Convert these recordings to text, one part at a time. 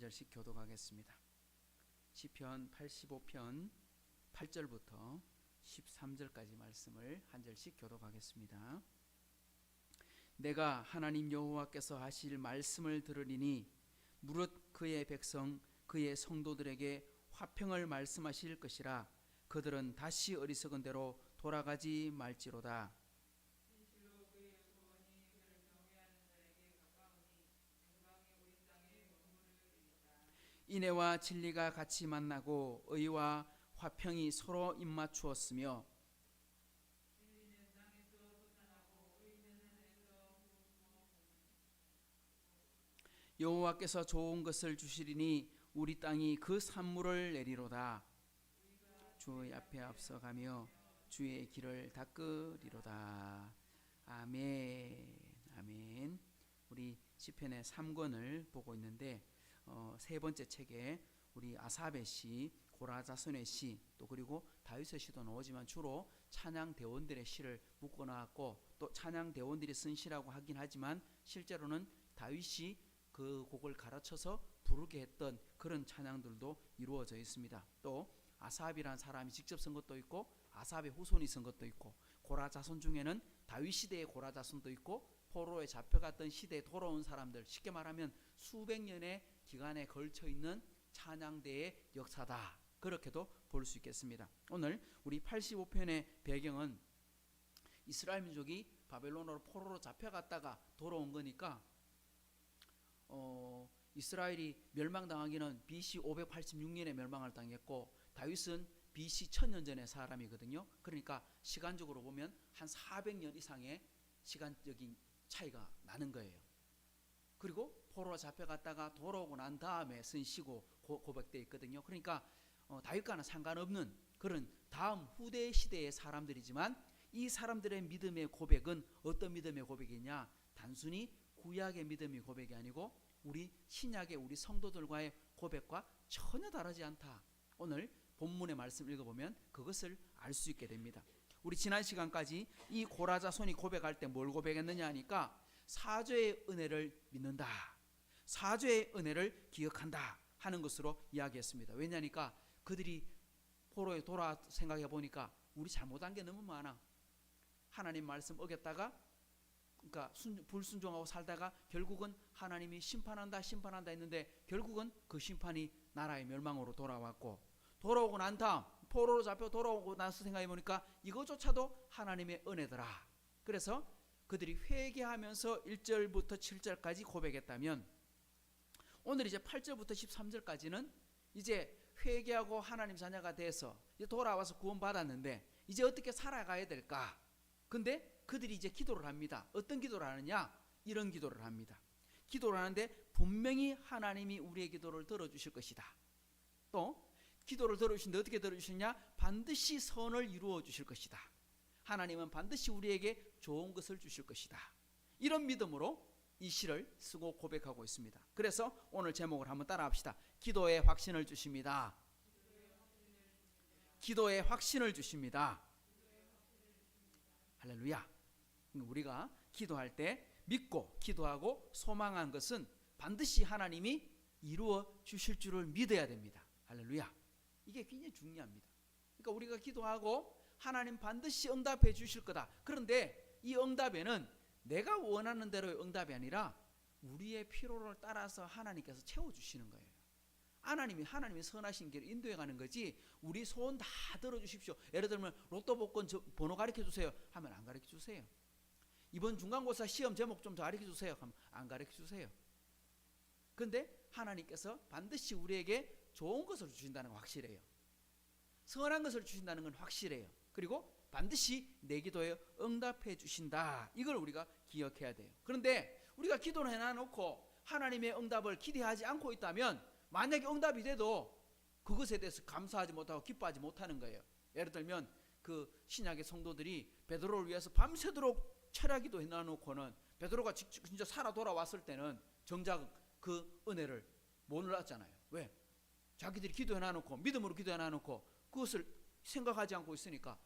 절씩 교독하겠습니다. 시편 85편 8절부터 13절까지 말씀을 한 절씩 교독하겠습니다. 내가 하나님 여호와께서 하실 말씀을 들으리니 무릇 그의 백성 그의 성도들에게 화평을 말씀하실 것이라. 그들은 다시 어리석은 대로 돌아가지 말지로다. 인애와 진리가 같이 만나고 의와 화평이 서로 입맞추었으며 여호와께서 좋은 것을 주시리니 우리 땅이 그 산물을 내리로다. 주의 앞에 앞서가며 주의 길을 닦으리로다. 아멘. 아멘. 우리 시편의 3권을 보고 있는데 세 번째 책에 우리 아삽의 시, 고라자손의 시, 또 그리고 다윗의 시도 나오지만 주로 찬양 대원들의 시를 묶어 놨고, 또 찬양 대원들이 쓴 시라고 하긴 하지만 실제로는 다윗이 그 곡을 가르쳐서 부르게 했던 그런 찬양들도 이루어져 있습니다. 또 아삽이라는 사람이 직접 쓴 것도 있고 아삽의 후손이 쓴 것도 있고, 고라 자손 중에는 다윗 시대의 고라 자손도 있고 포로에 잡혀갔던 시대에 돌아온 사람들, 쉽게 말하면 수백 년의 기간에 걸쳐 있는 찬양대의 역사다, 그렇게도 볼 수 있겠습니다. 오늘 우리 85편의 배경은 이스라엘 민족이 바벨론으로 포로로 잡혀갔다가 돌아온 거니까 이스라엘이 멸망당하기는 BC 586년에 멸망을 당했고 다윗은 BC 1000년 전의 사람이거든요. 그러니까 시간적으로 보면 한 400년 이상의 시간적인 차이가 나는 거예요. 그리고 포로로 잡혀갔다가 돌아오고 난 다음에 쓴 시고 고백되어 있거든요. 그러니까 다윗과는 상관없는 그런 다음 후대 시대의 사람들이지만 이 사람들의 믿음의 고백은 어떤 믿음의 고백이냐, 단순히 구약의 믿음의 고백이 아니고 우리 신약의 우리 성도들과의 고백과 전혀 다르지 않다. 오늘 본문의 말씀 읽어보면 그것을 알 수 있게 됩니다. 우리 지난 시간까지 이 고라자손이 고백할 때 뭘 고백했느냐 하니까 사죄의 은혜를 믿는다, 사죄의 은혜를 기억한다 하는 것으로 이야기했습니다. 왜냐니까 그들이 포로에 돌아 생각해 보니까 우리 잘못한 게 너무 많아. 하나님 말씀 어겼다가 그러니까 불순종하고 살다가 결국은 하나님이 심판한다 했는데 결국은 그 심판이 나라의 멸망으로 돌아왔고, 돌아오고 난 다음 포로로 잡혀 돌아오고 나서 생각해 보니까 이것조차도 하나님의 은혜더라. 그래서 그들이 회개하면서 1절부터 7절까지 고백했다면 오늘 이제 8절부터 13절까지는 이제 회개하고 하나님 자녀가 돼서 이제 돌아와서 구원받았는데 이제 어떻게 살아가야 될까? 근데 그들이 이제 기도를 합니다. 어떤 기도를 하느냐? 이런 기도를 합니다. 기도를 하는데 분명히 하나님이 우리의 기도를 들어주실 것이다. 또 기도를 들어주시는데 어떻게 들어주시냐? 반드시 선을 이루어 주실 것이다. 하나님은 반드시 우리에게 좋은 것을 주실 것이다. 이런 믿음으로 이 시를 쓰고 고백하고 있습니다. 그래서 오늘 제목을 한번 따라합시다. 기도의 확신을 주십니다. 기도의 확신을 주십니다. 할렐루야. 우리가 기도할 때 믿고 기도하고 소망한 것은 반드시 하나님이 이루어 주실 줄을 믿어야 됩니다. 할렐루야. 이게 굉장히 중요합니다. 그러니까 우리가 기도하고 하나님 반드시 응답해 주실 거다. 그런데 이 응답에는 내가 원하는 대로의 응답이 아니라 우리의 필요를 따라서 하나님께서 채워주시는 거예요. 하나님이 선하신 길을 인도해 가는 거지 우리 소원 다 들어주십시오. 예를 들면 로또 복권 번호 가르쳐 주세요 하면 안 가르쳐 주세요. 이번 중간고사 시험 제목 좀 더 가르쳐 주세요 하면 안 가르쳐 주세요. 그런데 하나님께서 반드시 우리에게 좋은 것을 주신다는 건 확실해요. 선한 것을 주신다는 건 확실해요. 그리고 반드시 내 기도에 응답해 주신다. 이걸 우리가 기억해야 돼요. 그런데 우리가 기도를 해놔놓고 하나님의 응답을 기대하지 않고 있다면 만약에 응답이 돼도 그것에 대해서 감사하지 못하고 기뻐하지 못하는 거예요. 예를 들면 그 신약의 성도들이 베드로를 위해서 밤새도록 철야기도 해놔놓고는 베드로가 진짜 살아 돌아왔을 때는 정작 그 은혜를 못 눌렀잖아요. 왜? 자기들이 기도해놔놓고 믿음으로 기도해놔놓고 그것을 생각하지 않고 있으니까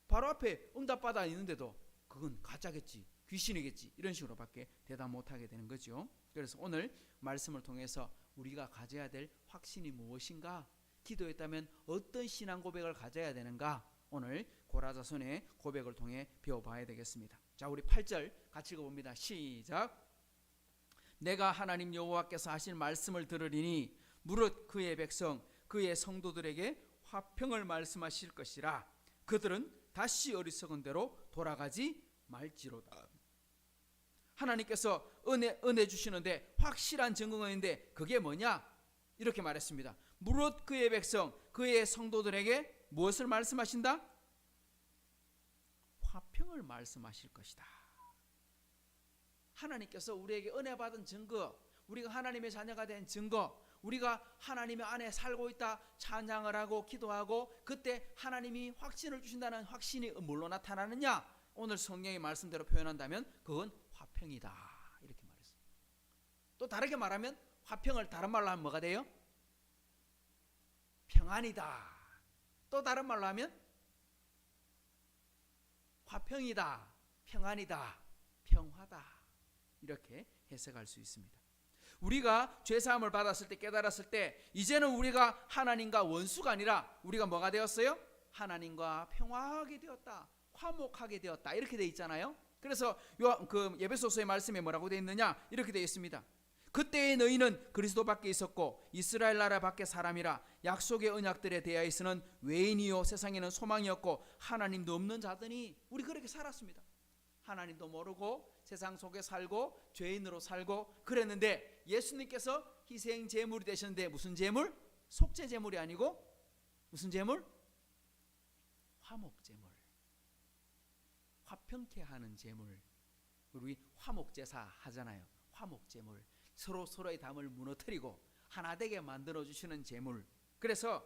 바로 앞에 응답받아 있는데도 그건 가짜겠지. 귀신이겠지, 이런 식으로밖에 대답 못하게 되는 거죠. 그래서 오늘 말씀을 통해서 우리가 가져야 될 확신이 무엇인가, 기도했다면 어떤 신앙 고백을 가져야 되는가, 오늘 고라자손의 고백을 통해 배워봐야 되겠습니다. 자, 우리 8절 같이 읽어봅니다. 시작. 내가 하나님 여호와께서 하신 말씀을 들으리니 무릇 그의 백성 그의 성도들에게 화평을 말씀하실 것이라. 그들은 다시 어리석은 대로 돌아가지 말지로다. 하나님께서 은혜 주시는데 확실한 증거가 있는데 그게 뭐냐? 이렇게 말했습니다. 무릇 그의 백성 그의 성도들에게 무엇을 말씀하신다? 화평을 말씀하실 것이다. 하나님께서 우리에게 은혜 받은 증거, 우리가 하나님의 자녀가 된 증거, 우리가 하나님의 안에 살고 있다 찬양을 하고 기도하고, 그때 하나님이 확신을 주신다는 확신이 뭘로 나타나느냐? 오늘 성경의 말씀대로 표현한다면 그건 화평이다, 이렇게 말했어요. 또 다르게 말하면 화평을 다른 말로 하면 뭐가 돼요? 평안이다. 또 다른 말로 하면 화평이다, 평안이다, 평화다, 이렇게 해석할 수 있습니다. 우리가 죄사함을 받았을 때, 깨달았을 때 이제는 우리가 하나님과 원수가 아니라 우리가 뭐가 되었어요? 하나님과 평화하게 되었다, 화목하게 되었다, 이렇게 되어 있잖아요. 그래서 에베소서의 말씀에 뭐라고 되어 있느냐? 이렇게 되어 있습니다. 그때의 너희는 그리스도 밖에 있었고 이스라엘 나라 밖에 사람이라 약속의 언약들에 대하여서는 외인이요 세상에는 소망이 없고 하나님도 없는 자더니, 우리 그렇게 살았습니다. 하나님도 모르고 세상 속에 살고 죄인으로 살고 그랬는데 예수님께서 희생 제물이 되셨는데 무슨 제물? 속죄 제물이 아니고 무슨 제물? 화목 제물, 화평케 하는 제물. 우리 화목 제사 하잖아요. 화목 제물, 서로의 담을 무너뜨리고 하나 되게 만들어 주시는 제물. 그래서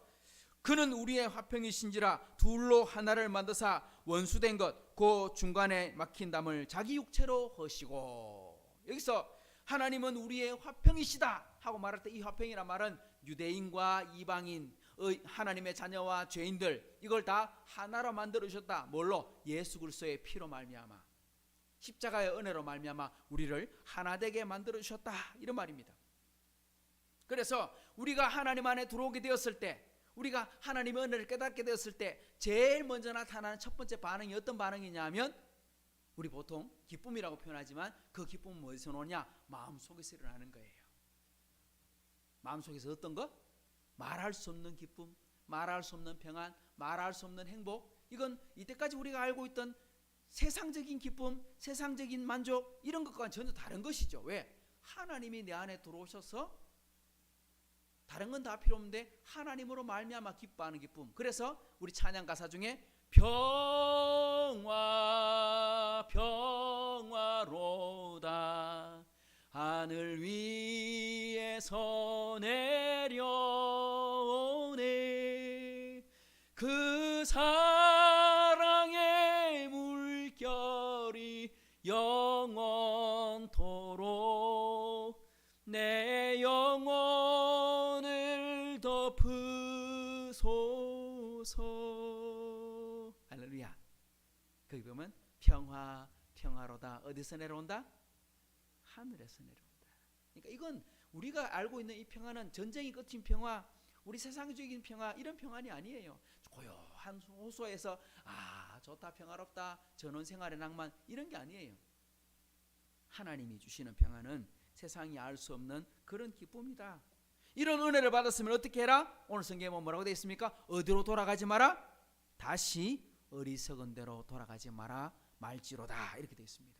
그는 우리의 화평이신지라 둘로 하나를 만드사 원수된 것 그 중간에 막힌 담을 자기 육체로 허시고. 여기서 하나님은 우리의 화평이시다 하고 말할 때 이 화평이란 말은 유대인과 이방인, 하나님의 자녀와 죄인들, 이걸 다 하나로 만들어 주셨다. 뭘로? 예수 그리스도의 피로 말미암아, 십자가의 은혜로 말미암아 우리를 하나 되게 만들어 주셨다, 이런 말입니다. 그래서 우리가 하나님 안에 들어오게 되었을 때, 우리가 하나님의 은혜를 깨닫게 되었을 때 제일 먼저 나타나는 첫 번째 반응이 어떤 반응이냐면, 우리 보통 기쁨이라고 표현하지만 그 기쁨은 어디서 오냐? 마음속에서 일어나는 거예요. 마음속에서 어떤 것? 말할 수 없는 기쁨, 말할 수 없는 평안, 말할 수 없는 행복. 이건 이때까지 우리가 알고 있던 세상적인 기쁨, 세상적인 만족, 이런 것과는 전혀 다른 것이죠. 왜? 하나님이 내 안에 들어오셔서 다른 건 다 필요 없는데 하나님으로 말미암아 기뻐하는 기쁨. 그래서 우리 찬양 가사 중에 평화 평화로다 하늘 위에서 내려오네 그 사랑의 물결이 영원토록 내 영혼을 덮으소서. 할렐루야. 거기 보면 평화 평화로다 어디서 내려온다? 하늘에서 내려온다. 그러니까 이건 우리가 알고 있는 이 평화는 전쟁이 끝인 평화, 우리 세상적인 평화, 이런 평안이 아니에요. 고요한 호소에서 좋다 평화롭다 전원생활의 낭만, 이런 게 아니에요. 하나님이 주시는 평안은 세상이 알 수 없는 그런 기쁨이다. 이런 은혜를 받았으면 어떻게 해라? 오늘 성경에 뭐라고 되어 있습니까? 어디로 돌아가지 마라? 다시 어리석은 대로 돌아가지 마라 말지로다, 이렇게 되어 있습니다.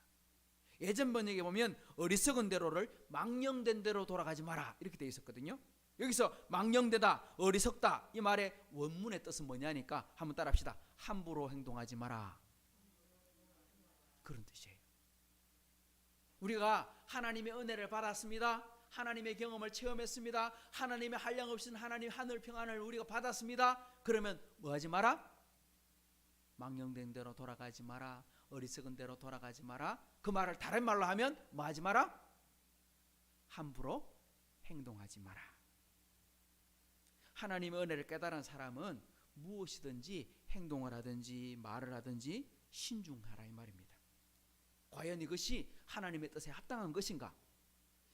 예전 번역에 보면 어리석은 대로를 망령된 대로 돌아가지 마라, 이렇게 되어 있었거든요. 여기서 망령되다, 어리석다, 이 말의 원문의 뜻은 뭐냐니까 한번 따라합시다. 함부로 행동하지 마라, 그런 뜻이에요. 우리가 하나님의 은혜를 받았습니다. 하나님의 경험을 체험했습니다. 하나님의 한량없인 하나님 하늘 평안을 우리가 받았습니다. 그러면 뭐하지 마라? 망령된 대로 돌아가지 마라, 어리석은 대로 돌아가지 마라. 그 말을 다른 말로 하면 뭐하지 마라? 함부로 행동하지 마라. 하나님의 은혜를 깨달은 사람은 무엇이든지 행동을 하든지 말을 하든지 신중하라, 이 말입니다. 과연 이것이 하나님의 뜻에 합당한 것인가?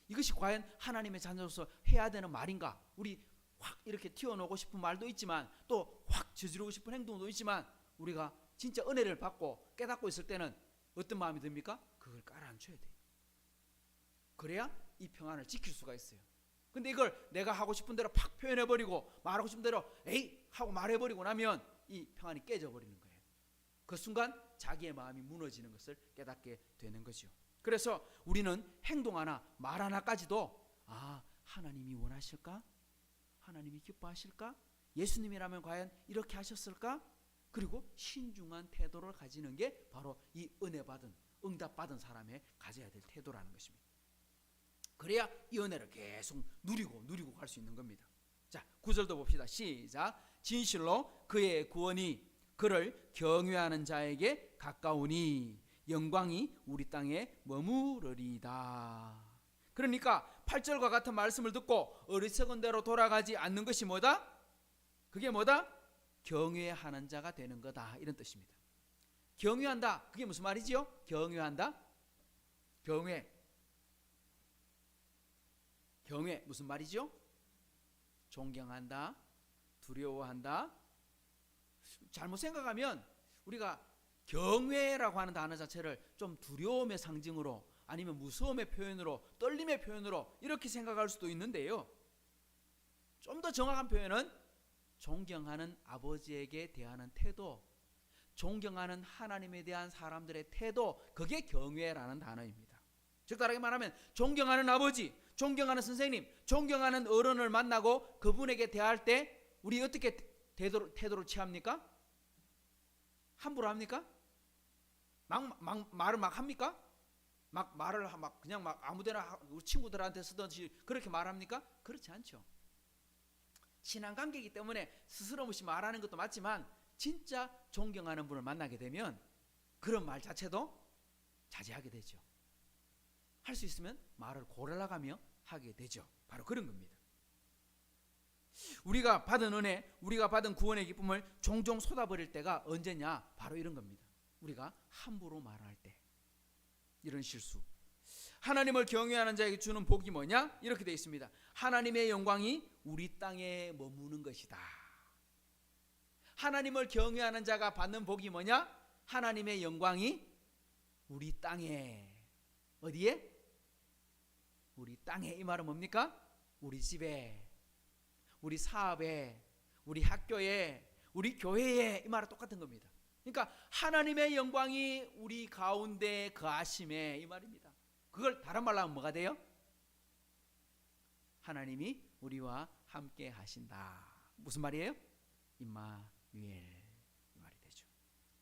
이것이 과연 하나님의 자녀로서 해야 되는 말인가? 우리 확 이렇게 튀어나오고 싶은 말도 있지만 또 확 저지르고 싶은 행동도 있지만 우리가 진짜 은혜를 받고 깨닫고 있을 때는 어떤 마음이 듭니까? 그걸 깔아앉혀야 돼요. 그래야 이 평안을 지킬 수가 있어요. 근데 이걸 내가 하고 싶은 대로 팍 표현해버리고 말하고 싶은 대로 에이 하고 말해버리고 나면 이 평안이 깨져버리는 거예요. 그 순간 자기의 마음이 무너지는 것을 깨닫게 되는 거죠. 그래서 우리는 행동 하나 말 하나까지도 하나님이 원하실까? 하나님이 기뻐하실까? 예수님이라면 과연 이렇게 하셨을까? 그리고 신중한 태도를 가지는 게 바로 이 은혜 받은 응답받은 사람의 가져야 될 태도라는 것입니다. 그래야 이 은혜를 계속 누리고 갈 수 있는 겁니다. 자, 9절도 봅시다. 시작. 진실로 그의 구원이 그를 경외하는 자에게 가까우니 영광이 우리 땅에 머무르리다. 그러니까 8절과 같은 말씀을 듣고 어리석은 대로 돌아가지 않는 것이 뭐다? 그게 뭐다? 경외하는 자가 되는 거다, 이런 뜻입니다. 경외한다, 그게 무슨 말이지요? 경외한다? 경외 무슨 말이죠? 존경한다, 두려워한다. 잘못 생각하면 우리가 경외라고 하는 단어 자체를 좀 두려움의 상징으로 아니면 무서움의 표현으로 떨림의 표현으로 이렇게 생각할 수도 있는데요, 좀 더 정확한 표현은 존경하는 아버지에게 대하는 태도, 존경하는 하나님에 대한 사람들의 태도, 그게 경외라는 단어입니다. 즉 다르게 말하면 존경하는 아버지, 존경하는 선생님, 존경하는 어른을 만나고 그분에게 대할 때 우리 어떻게 태도를 취합니까? 함부로 합니까? 말을 막 합니까? 말을 그냥 아무데나 우리 친구들한테 쓰든지 그렇게 말합니까? 그렇지 않죠. 친한 관계이기 때문에 스스럼없이 말하는 것도 맞지만 진짜 존경하는 분을 만나게 되면 그런 말 자체도 자제하게 되죠. 할 수 있으면 말을 고르라가며 하게 되죠. 바로 그런 겁니다. 우리가 받은 은혜, 우리가 받은 구원의 기쁨을 종종 쏟아버릴 때가 언제냐? 바로 이런 겁니다. 우리가 함부로 말할 때, 이런 실수. 하나님을 경외하는 자에게 주는 복이 뭐냐? 이렇게 되어 있습니다. 하나님의 영광이 우리 땅에 머무는 것이다. 하나님을 경외하는 자가 받는 복이 뭐냐? 하나님의 영광이 우리 땅에, 어디에? 우리 땅에. 이 말은 뭡니까? 우리 집에, 우리 사업에, 우리 학교에, 우리 교회에, 이 말은 똑같은 겁니다. 그러니까 하나님의 영광이 우리 가운데 거하심에, 이 말입니다. 그걸 다른 말로 하면 뭐가 돼요? 하나님이 우리와 함께 하신다. 무슨 말이에요? 임마누엘, 이 말이 되죠.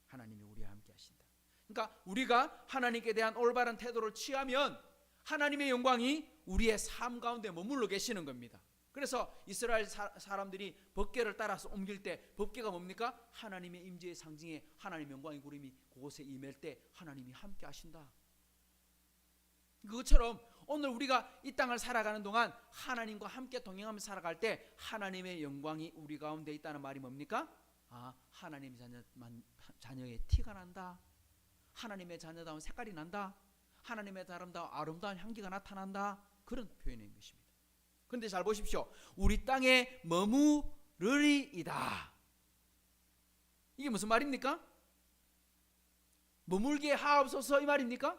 하나님이 우리와 함께 하신다. 그러니까 우리가 하나님께 대한 올바른 태도를 취하면 하나님의 영광이 우리의 삶 가운데 머물러 계시는 겁니다. 그래서 이스라엘 사람들이 법궤를 따라서 옮길 때 법궤가 뭡니까? 하나님의 임재의 상징에 하나님의 영광의 구름이 그곳에 임할 때 하나님이 함께 하신다. 그것처럼 오늘 우리가 이 땅을 살아가는 동안 하나님과 함께 동행하며 살아갈 때 하나님의 영광이 우리 가운데 있다는 말이 뭡니까? 하나님 자녀의 티가 난다. 하나님의 자녀다운 색깔이 난다. 하나님의 아름다운 향기가 나타난다. 그런 표현인 것입니다. 그런데 잘 보십시오. 우리 땅에 머무르리이다. 이게 무슨 말입니까? 머물게 하옵소서, 이 말입니까?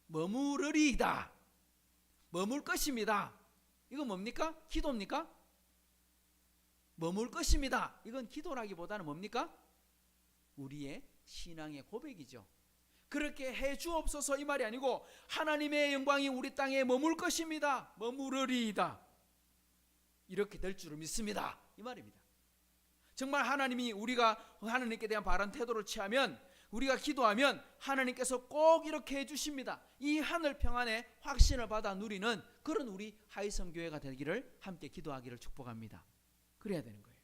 머무르리이다. 머물 것입니다. 이건 뭡니까? 기도입니까? 머물 것입니다. 이건 기도라기보다는 뭡니까? 우리의 신앙의 고백이죠. 그렇게 해 주옵소서, 이 말이 아니고 하나님의 영광이 우리 땅에 머물 것입니다. 머무르리이다. 이렇게 될 줄을 믿습니다. 이 말입니다. 정말 하나님이 우리가 하나님께 대한 바른 태도를 취하면, 우리가 기도하면 하나님께서 꼭 이렇게 해주십니다. 이 하늘 평안의 확신을 받아 누리는 그런 우리 하이성 교회가 되기를 함께 기도하기를 축복합니다. 그래야 되는 거예요.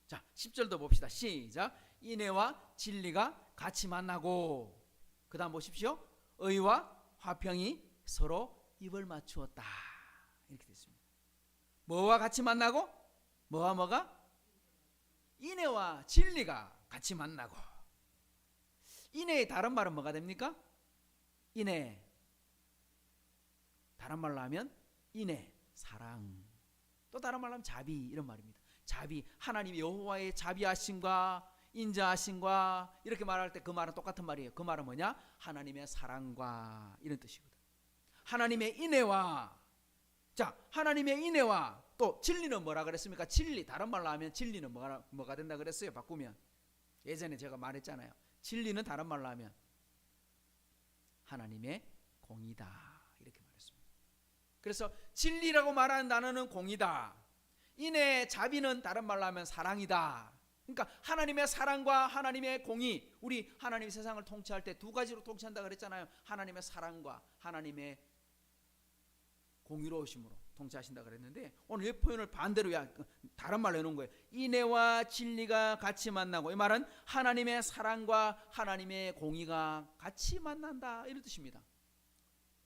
자, 10절도 봅시다. 시작. 인애와 진리가 같이 만나고, 그 다음 보십시오. 의와 화평이 서로 입을 맞추었다. 이렇게 됐습니다. 뭐와 같이 만나고? 뭐가? 인애와 진리가 같이 만나고. 인애의 다른 말은 뭐가 됩니까? 인애, 다른 말로 하면 인애, 사랑, 또 다른 말로 하면 자비, 이런 말입니다. 자비, 하나님이 여호와의 자비하심과 인자하심과 이렇게 말할 때 그 말은 똑같은 말이에요. 그 말은 뭐냐? 하나님의 사랑과 이런 뜻이거든. 하나님의 인애와, 자, 하나님의 인애와 또 진리는 뭐라 그랬습니까? 진리, 다른 말로 하면 진리는 뭐가 된다 그랬어요? 바꾸면 예전에 제가 말했잖아요. 진리는 다른 말로 하면 하나님의 공이다, 이렇게 말했습니다. 그래서 진리라고 말하는 단어는 공이다, 인애, 자비는 다른 말로 하면 사랑이다. 그러니까 하나님의 사랑과 하나님의 공의, 우리 하나님이 세상을 통치할 때 두 가지로 통치한다 그랬잖아요. 하나님의 사랑과 하나님의 공의로우심으로 통치하신다 그랬는데, 오늘 이 표현을 반대로 다른 말로 해놓은 거예요. 인애와 진리가 같이 만나고, 이 말은 하나님의 사랑과 하나님의 공의가 같이 만난다, 이런 뜻입니다.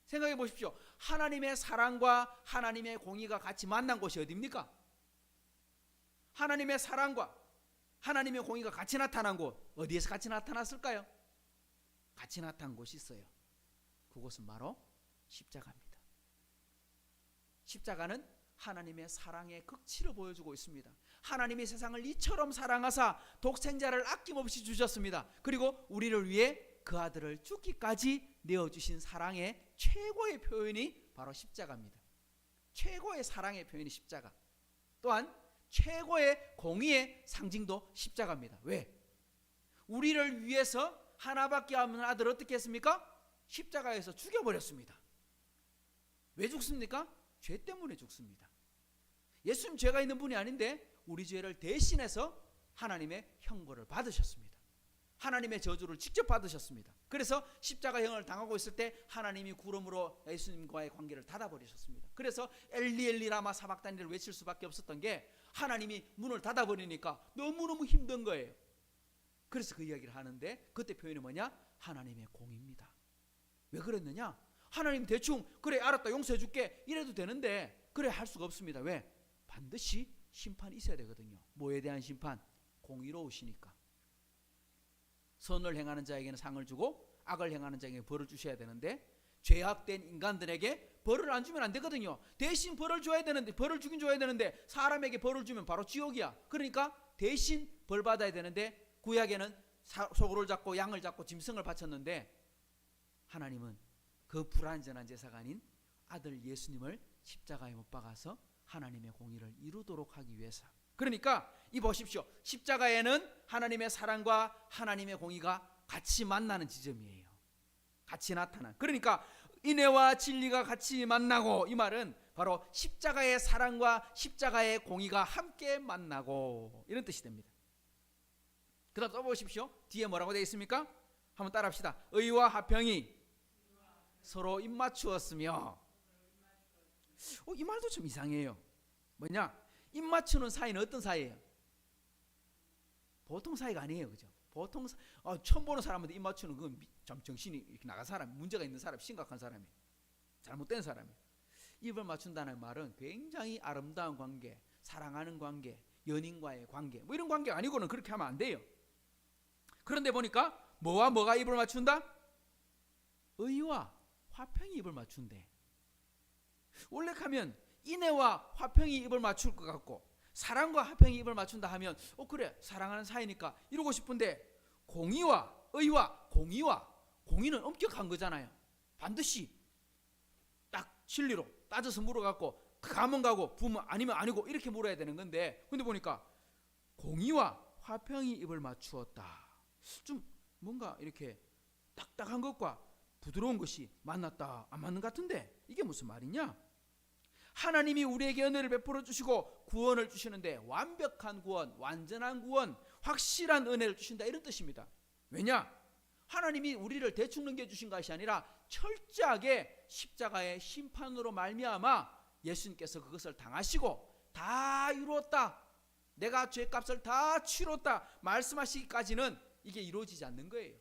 생각해 보십시오. 하나님의 사랑과 하나님의 공의가 같이 만난 곳이 어디입니까? 하나님의 사랑과 하나님의 공의가 같이 나타난 곳, 어디에서 같이 나타났을까요? 같이 나타난 곳이 있어요. 그곳은 바로 십자가입니다. 십자가는 하나님의 사랑의 극치를 보여주고 있습니다. 하나님이 세상을 이처럼 사랑하사 독생자를 아낌없이 주셨습니다. 그리고 우리를 위해 그 아들을 죽기까지 내어주신 사랑의 최고의 표현이 바로 십자가입니다. 최고의 사랑의 표현이 십자가, 또한 최고의 공의의 상징도 십자가입니다. 왜? 우리를 위해서 하나밖에 없는 아들을 어떻게 했습니까? 십자가에서 죽여버렸습니다. 왜 죽습니까? 죄 때문에 죽습니다. 예수님 죄가 있는 분이 아닌데 우리 죄를 대신해서 하나님의 형벌을 받으셨습니다. 하나님의 저주를 직접 받으셨습니다. 그래서 십자가형을 당하고 있을 때 하나님이 구름으로 예수님과의 관계를 닫아버리셨습니다. 그래서 엘리 엘리 라마 사박다니를 외칠 수밖에 없었던 게, 하나님이 문을 닫아버리니까 너무너무 힘든 거예요. 그래서 그 이야기를 하는데, 그때 표현이 뭐냐? 하나님의 공입니다. 왜 그랬느냐? 하나님 대충 그래 알았다 용서해 줄게 이래도 되는데, 그래 할 수가 없습니다. 왜? 반드시 심판이 있어야 되거든요. 뭐에 대한 심판? 공의로우시니까. 선을 행하는 자에게는 상을 주고 악을 행하는 자에게 벌을 주셔야 되는데, 죄악된 인간들에게 벌을 안 주면 안 되거든요. 대신 벌을 줘야 되는데, 벌을 주긴 줘야 되는데 사람에게 벌을 주면 바로 지옥이야. 그러니까 대신 벌 받아야 되는데, 구약에는 소굴을 잡고 양을 잡고 짐승을 바쳤는데, 하나님은 그 불완전한 제사가 아닌 아들 예수님을 십자가에 못 박아서 하나님의 공의를 이루도록 하기 위해서. 그러니까 이 보십시오. 십자가에는 하나님의 사랑과 하나님의 공의가 같이 만나는 지점이에요. 같이 나타난. 그러니까 인애와 진리가 같이 만나고, 이 말은 바로 십자가의 사랑과 십자가의 공의가 함께 만나고, 이런 뜻이 됩니다. 그 다음 또 보십시오. 뒤에 뭐라고 되어 있습니까? 한번 따라 합시다. 의와 화평이 서로 입맞추었으며. 이 말도 좀 이상해요. 뭐냐? 입맞추는 사이는 어떤 사이예요? 보통 사이가 아니에요. 그죠? 보통 처음 보는 사람한테 입맞추는 건 좀 정신이 이렇게 나간 사람, 문제가 있는 사람, 심각한 사람이, 잘못된 사람이. 입을 맞춘다는 말은 굉장히 아름다운 관계, 사랑하는 관계, 연인과의 관계, 뭐 이런 관계 아니고는 그렇게 하면 안 돼요. 그런데 보니까 뭐와 뭐가 입을 맞춘다? 의와 화평이 입을 맞춘대. 원래 하면 인애와 화평이 입을 맞출 것 같고, 사랑과 화평이 입을 맞춘다 하면 그래 사랑하는 사이니까 이러고 싶은데, 공의와 의와 공의는 엄격한 거잖아요. 반드시 딱 진리로 따져서 물어갖고 가면 가고 부면 아니면 아니고 이렇게 물어야 되는 건데, 근데 보니까 공의와 화평이 입을 맞추었다. 좀 뭔가 이렇게 딱딱한 것과 부드러운 것이 만났다, 안 맞는 것 같은데 이게 무슨 말이냐? 하나님이 우리에게 은혜를 베풀어 주시고 구원을 주시는데, 완벽한 구원, 완전한 구원, 확실한 은혜를 주신다, 이런 뜻입니다. 왜냐? 하나님이 우리를 대충 넘겨주신 것이 아니라 철저하게 십자가의 심판으로 말미암아 예수님께서 그것을 당하시고 다 이루었다, 내가 죄값을 다 치렀다 말씀하시기까지는 이게 이루어지지 않는 거예요.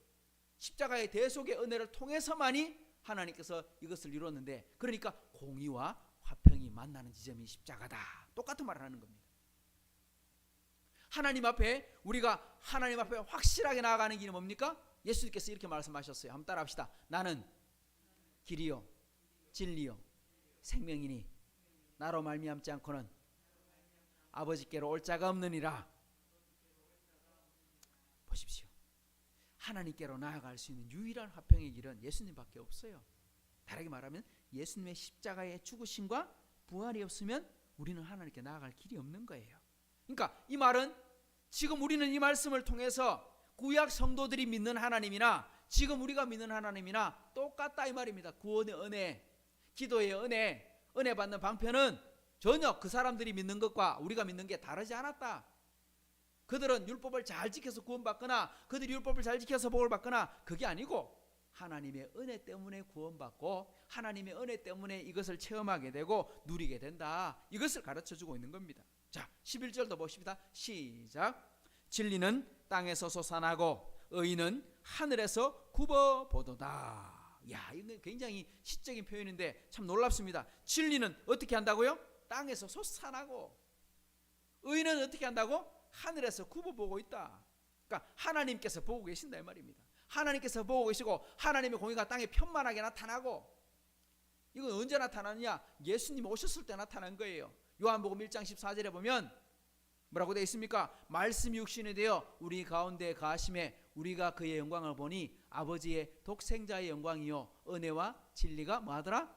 십자가의 대속의 은혜를 통해서만이 하나님께서 이것을 이루었는데, 그러니까 공의와 화평이 만나는 지점이 십자가다, 똑같은 말을 하는 겁니다. 하나님 앞에, 우리가 하나님 앞에 확실하게 나아가는 길은 뭡니까? 예수님께서 이렇게 말씀하셨어요. 한번 따라 합시다. 나는 길이요 진리요 생명이니 나로 말미암지 않고는 아버지께로 올 자가 없느니라. 보십시오. 하나님께로 나아갈 수 있는 유일한 화평의 길은 예수님밖에 없어요. 다르게 말하면 예수님의 십자가의 죽으심과 부활이 없으면 우리는 하나님께 나아갈 길이 없는 거예요. 그러니까 이 말은 지금 우리는 이 말씀을 통해서 구약 성도들이 믿는 하나님이나 지금 우리가 믿는 하나님이나 똑같다 이 말입니다. 구원의 은혜, 기도의 은혜 받는 방편은 전혀 그 사람들이 믿는 것과 우리가 믿는 게 다르지 않았다. 그들은 율법을 잘 지켜서 구원받거나 그들이 율법을 잘 지켜서 복을 받거나 그게 아니고 하나님의 은혜 때문에 구원받고 하나님의 은혜 때문에 이것을 체험하게 되고 누리게 된다. 이것을 가르쳐주고 있는 겁니다. 자, 11절도 보십니다. 시작. 진리는 땅에서 솟아나고 의인은 하늘에서 굽어보도다. 야, 이건 굉장히 시적인 표현인데 참 놀랍습니다. 진리는 어떻게 한다고요? 땅에서 솟아나고 의인은 어떻게 한다고? 하늘에서 굽어보고 있다. 그러니까 하나님께서 보고 계신다 이 말입니다. 하나님께서 보고 계시고 하나님의 공의가 땅에 편만하게 나타나고 이건 언제 나타나느냐? 예수님 오셨을 때 나타난 거예요. 요한복음 1장 14절에 보면 뭐라고 되어 있습니까? 말씀이 육신이 되어 우리 가운데 거하심에 우리가 그의 영광을 보니 아버지의 독생자의 영광이요 은혜와 진리가 뭐하더라?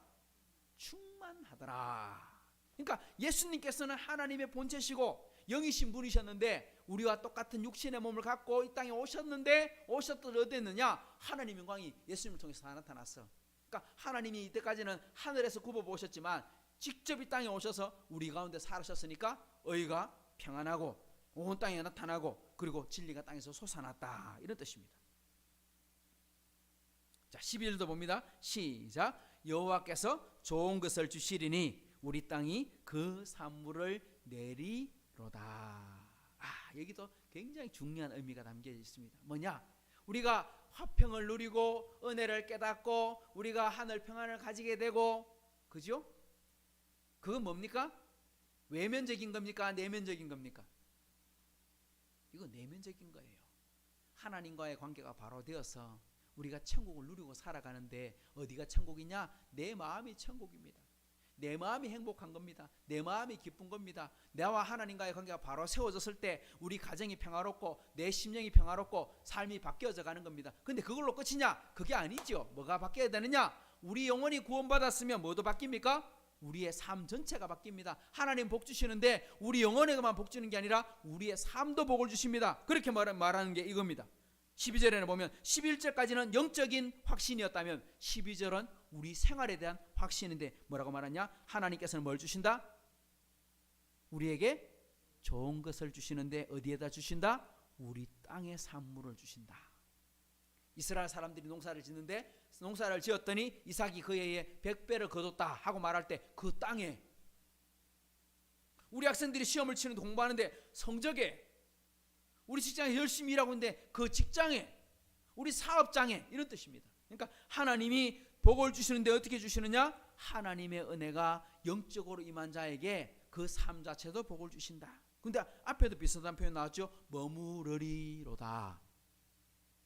충만하더라. 그러니까 예수님께서는 하나님의 본체시고 영이신 분이셨는데 우리와 똑같은 육신의 몸을 갖고 이 땅에 오셨는데 오셨더니 어땠느냐? 하나님의 영광이 예수님을 통해서 나타났어. 그러니까 하나님이 이때까지는 하늘에서 굽어보셨지만 직접 이 땅에 오셔서 우리 가운데 살으셨으니까 의가 평안하고 온 땅에 나타나고 그리고 진리가 땅에서 솟아났다 이런 뜻입니다. 자, 12절도 봅니다. 시작. 여호와께서 좋은 것을 주시리니 우리 땅이 그 산물을 내리로다. 여기도 굉장히 중요한 의미가 담겨 있습니다. 뭐냐? 우리가 화평을 누리고 은혜를 깨닫고 우리가 하늘 평안을 가지게 되고 그죠? 그건 뭡니까? 외면적인 겁니까? 내면적인 겁니까? 이거 내면적인 거예요. 하나님과의 관계가 바로 되어서 우리가 천국을 누리고 살아가는데 어디가 천국이냐? 내 마음이 천국입니다. 내 마음이 행복한 겁니다. 내 마음이 기쁜 겁니다. 나와 하나님과의 관계가 바로 세워졌을 때 우리 가정이 평화롭고 내 심령이 평화롭고 삶이 바뀌어져 가는 겁니다. 근데 그걸로 끝이냐? 그게 아니죠. 뭐가 바뀌어야 되느냐? 우리 영혼이 구원받았으면 뭐도 바뀝니까? 우리의 삶 전체가 바뀝니다. 하나님 복 주시는데 우리 영혼에게만 복 주는 게 아니라 우리의 삶도 복을 주십니다. 그렇게 말하는 게 이겁니다. 12절에는 보면 11절까지는 영적인 확신이었다면 12절은 우리 생활에 대한 확신인데 뭐라고 말하냐? 하나님께서는 뭘 주신다? 우리에게 좋은 것을 주시는데 어디에다 주신다? 우리 땅의 산물을 주신다. 이스라엘 사람들이 농사를 짓는데 농사를 지었더니 이삭이 그 해에 100배를 거뒀다 하고 말할 때 그 땅에 우리 학생들이 시험을 치는데 공부하는데 성적에 우리 직장에 열심히 일하고 있는데 그 직장에 우리 사업장에 이런 뜻입니다. 그러니까 하나님이 복을 주시는데 어떻게 주시느냐? 하나님의 은혜가 영적으로 임한 자에게 그 삶 자체도 복을 주신다. 근데 앞에도 비슷한 표현 나왔죠. 머무르리로다.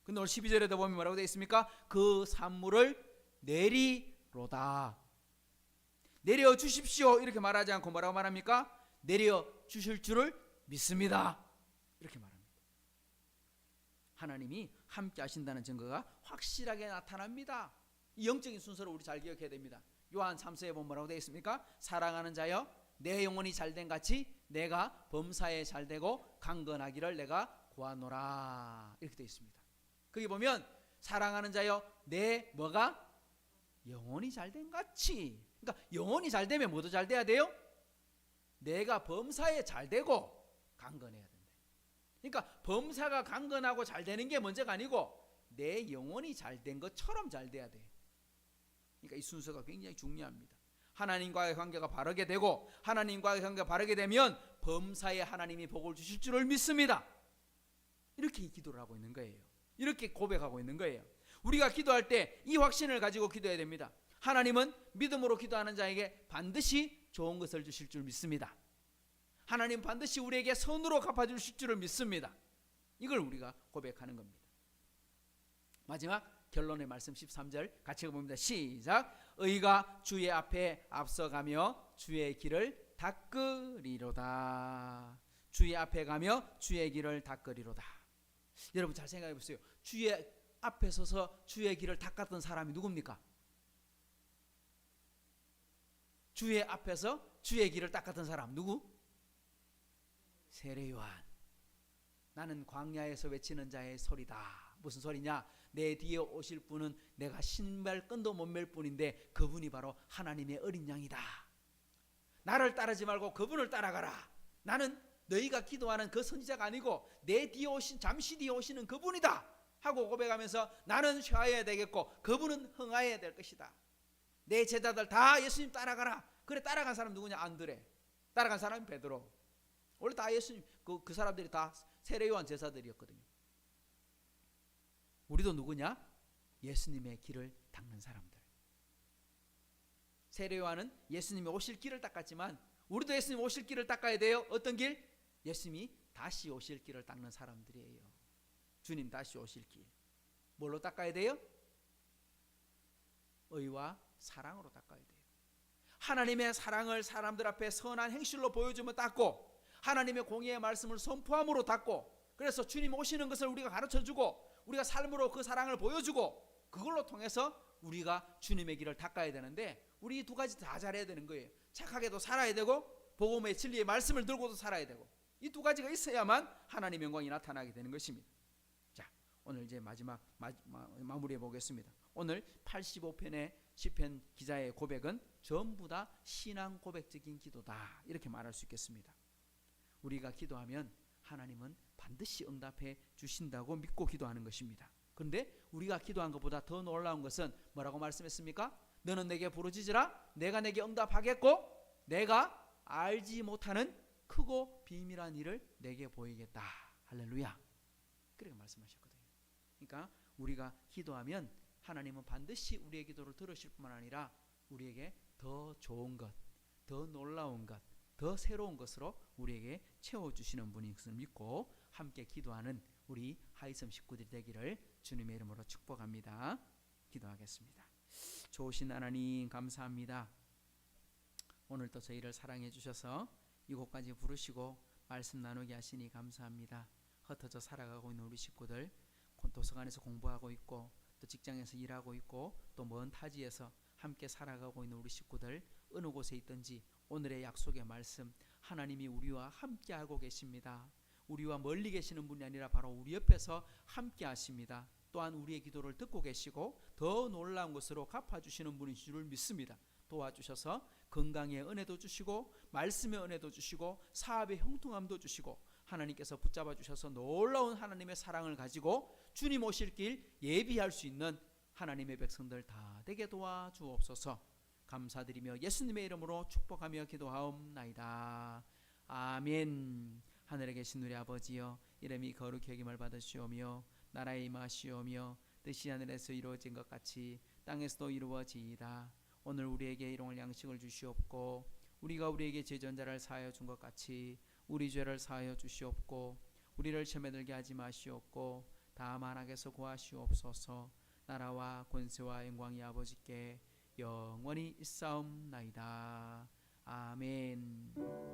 근데 오늘 12절에도 보면 뭐라고 되어 있습니까? 그 산물을 내리로다. 내려 주십시오 이렇게 말하지 않고 뭐라고 말합니까? 내려 주실 줄을 믿습니다 이렇게 말합니다. 하나님이 함께 하신다는 증거가 확실하게 나타납니다. 이 영적인 순서를 우리 잘 기억해야 됩니다. 요한 3서에 보면 뭐라고 되어 있습니까? 사랑하는 자여 내 영혼이 잘된 같이 내가 범사에 잘되고 강건하기를 내가 구하노라 이렇게 되어 있습니다. 거기 보면 사랑하는 자여 내 뭐가? 영혼이 잘된 같이. 그러니까 영혼이 잘되면 뭐도 잘돼야 돼요? 내가 범사에 잘되고 강건해야 된다. 그러니까 범사가 강건하고 잘되는 게 문제가 아니고 내 영혼이 잘된 것처럼 잘돼야 돼. 그러니까 이 순서가 굉장히 중요합니다. 하나님과의 관계가 바르게 되고 하나님과의 관계가 바르게 되면 범사에 하나님이 복을 주실 줄을 믿습니다. 이렇게 기도를 하고 있는 거예요. 이렇게 고백하고 있는 거예요. 우리가 기도할 때 이 확신을 가지고 기도해야 됩니다. 하나님은 믿음으로 기도하는 자에게 반드시 좋은 것을 주실 줄 믿습니다. 하나님 반드시 우리에게 선으로 갚아주실 줄을 믿습니다. 이걸 우리가 고백하는 겁니다. 마지막 결론의 말씀 13절 같이 봅니다. 시작. 의가 주의 앞에 앞서가며 주의 길을 닦으리로다. 주의 앞에 가며 주의 길을 닦으리로다. 여러분 잘 생각해 보세요. 주의 앞에 서서 주의 길을 닦았던 사람이 누굽니까? 주의 앞에서 주의 길을 닦았던 사람 누구? 세례요한. 나는 광야에서 외치는 자의 소리다. 무슨 소리냐? 내 뒤에 오실 분은 내가 신발끈도 못 맬 뿐인데 그분이 바로 하나님의 어린 양이다. 나를 따르지 말고 그분을 따라가라. 나는 너희가 기도하는 그 선지자가 아니고 내 뒤에 오신, 잠시 뒤에 오시는 그분이다 하고 고백하면서 나는 쇠하여야 되겠고 그분은 흥하여야 될 것이다. 내 제자들 다 예수님 따라가라. 그래, 따라간 사람 누구냐? 안드레. 따라간 사람이 베드로. 원래 다 예수님 그 사람들이 다 세례요한 제자들이었거든요. 우리도 누구냐? 예수님의 길을 닦는 사람들. 세례요한은 예수님이 오실 길을 닦았지만 우리도 예수님 오실 길을 닦아야 돼요. 어떤 길? 예수님이 다시 오실 길을 닦는 사람들이에요. 주님 다시 오실 길. 뭘로 닦아야 돼요? 의와 사랑으로 닦아야 돼요. 하나님의 사랑을 사람들 앞에 선한 행실로 보여주면 닦고, 하나님의 공의의 말씀을 선포함으로 닦고, 그래서 주님 오시는 것을 우리가 가르쳐주고 우리가 삶으로 그 사랑을 보여주고 그걸로 통해서 우리가 주님의 길을 닦아야 되는데, 우리 두 가지 다 잘해야 되는 거예요. 착하게도 살아야 되고 복음의 진리의 말씀을 들고도 살아야 되고, 이 두 가지가 있어야만 하나님의 영광이 나타나게 되는 것입니다. 자, 오늘 이제 마지막 마무리해 보겠습니다. 오늘 85편의 시편 기자의 고백은 전부 다 신앙 고백적인 기도다, 이렇게 말할 수 있겠습니다. 우리가 기도하면 하나님은 반드시 응답해 주신다고 믿고 기도하는 것입니다. 그런데 우리가 기도한 것보다 더 놀라운 것은 뭐라고 말씀했습니까? 너는 내게 부르짖으라, 내가 내게 응답하겠고 내가 알지 못하는 크고 비밀한 일을 내게 보이겠다. 할렐루야. 그렇게 말씀하셨거든요. 그러니까 우리가 기도하면 하나님은 반드시 우리의 기도를 들으실 뿐만 아니라 우리에게 더 좋은 것, 더 놀라운 것, 더 새로운 것으로 우리에게 채워주시는 분인 것을 믿고 함께 기도하는 우리 하이섬 식구들이 되기를 주님의 이름으로 축복합니다. 기도하겠습니다. 좋으신 하나님 감사합니다. 오늘도 저희를 사랑해 주셔서 이곳까지 부르시고 말씀 나누게 하시니 감사합니다. 흩어져 살아가고 있는 우리 식구들, 도서관에서 공부하고 있고 또 직장에서 일하고 있고 또 먼 타지에서 함께 살아가고 있는 우리 식구들, 어느 곳에 있든지 오늘의 약속의 말씀, 하나님이 우리와 함께하고 계십니다. 우리와 멀리 계시는 분이 아니라 바로 우리 옆에서 함께 하십니다. 또한 우리의 기도를 듣고 계시고 더 놀라운 것으로 갚아주시는 분인 줄을 믿습니다. 도와주셔서 건강의 은혜도 주시고 말씀의 은혜도 주시고 사업의 형통함도 주시고 하나님께서 붙잡아 주셔서 놀라운 하나님의 사랑을 가지고 주님 오실 길 예비할 수 있는 하나님의 백성들 다 되게 도와주옵소서. 감사드리며 예수님의 이름으로 축복하며 기도하옵나이다. 아멘. 하늘에 계신 우리 아버지여, 이름이 거룩히 여김을 받으시오며 나라의 임하시오며 뜻이 하늘에서 이루어진 것 같이 땅에서도 이루어지이다. 오늘 우리에게 일용할 양식을 주시옵고 우리가 우리에게 죄전자를 사하여 준 것 같이 우리 죄를 사하여 주시옵고 우리를 시험에 들게 하지 마시옵고 다만 악에서 구하시옵소서. 나라와 권세와 영광이 아버지께 영원히 있사옵나이다. 아멘.